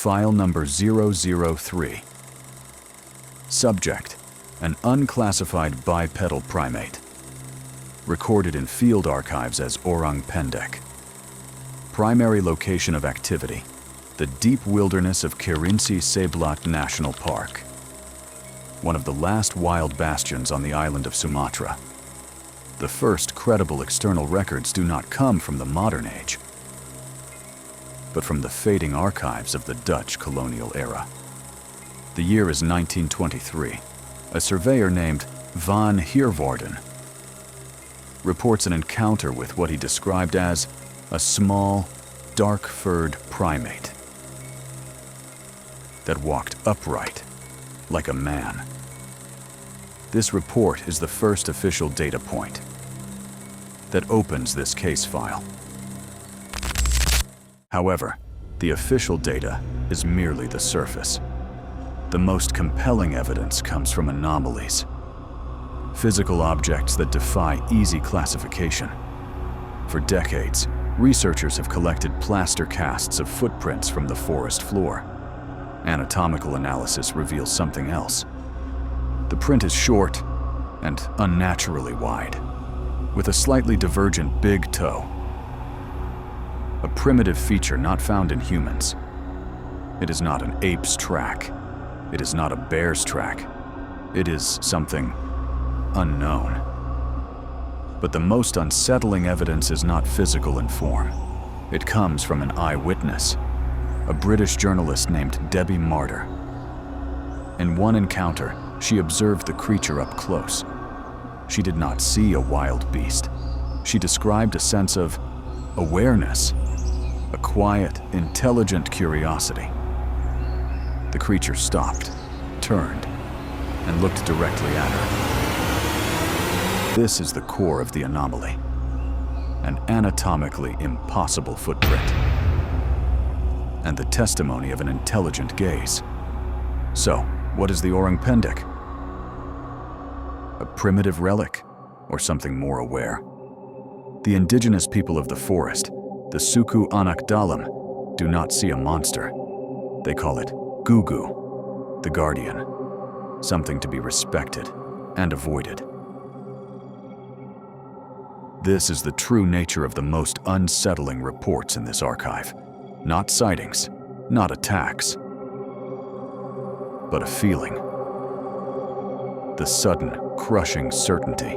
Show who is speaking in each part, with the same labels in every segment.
Speaker 1: File number 003. Subject: an unclassified bipedal primate. Recorded in field archives as Orang Pendek. Primary location of activity: the deep wilderness of Kerinci National Park, one of the last wild bastions on the island of Sumatra. The first credible external records do not come from the modern age, but from the fading archives of the Dutch colonial era. The year is 1923. A surveyor named Van Heerwaarden reports an encounter with what he described as a small, dark-furred primate that walked upright like a man. This report is the first official data point that opens this case file. However, the official data is merely the surface. The most compelling evidence comes from anomalies, physical objects that defy easy classification. For decades, researchers have collected plaster casts of footprints from the forest floor. Anatomical analysis reveals something else. The print is short and unnaturally wide, with a slightly divergent big toe. A primitive feature not found in humans. It is not an ape's track. It is not a bear's track. It is something unknown. But the most unsettling evidence is not physical in form. It comes from an eyewitness, a British journalist named Debbie Martyr. In one encounter, she observed the creature up close. She did not see a wild beast. She described a sense of awareness, a quiet, intelligent curiosity. The creature stopped, turned, and looked directly at her. This is the core of the anomaly, an anatomically impossible footprint, and the testimony of an intelligent gaze. So, what is the Orang Pendek? A primitive relic, or something more aware? The indigenous people of the forest, the Suku Anak Dalam, do not see a monster. They call it Gugu, the guardian, something to be respected and avoided. This is the true nature of the most unsettling reports in this archive. Not sightings, not attacks, but a feeling. The sudden, crushing certainty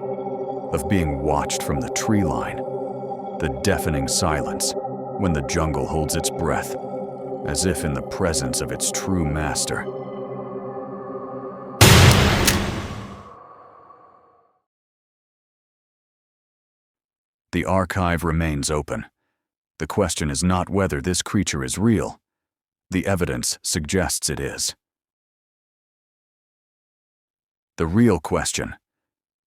Speaker 1: of being watched from the tree line. The deafening silence when the jungle holds its breath, as if in the presence of its true master. The archive remains open. The question is not whether this creature is real. The evidence suggests it is. The real question,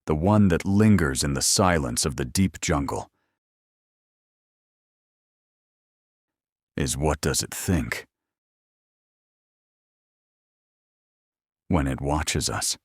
Speaker 1: the one that lingers in the silence of the deep jungle, is what does it think when it watches us?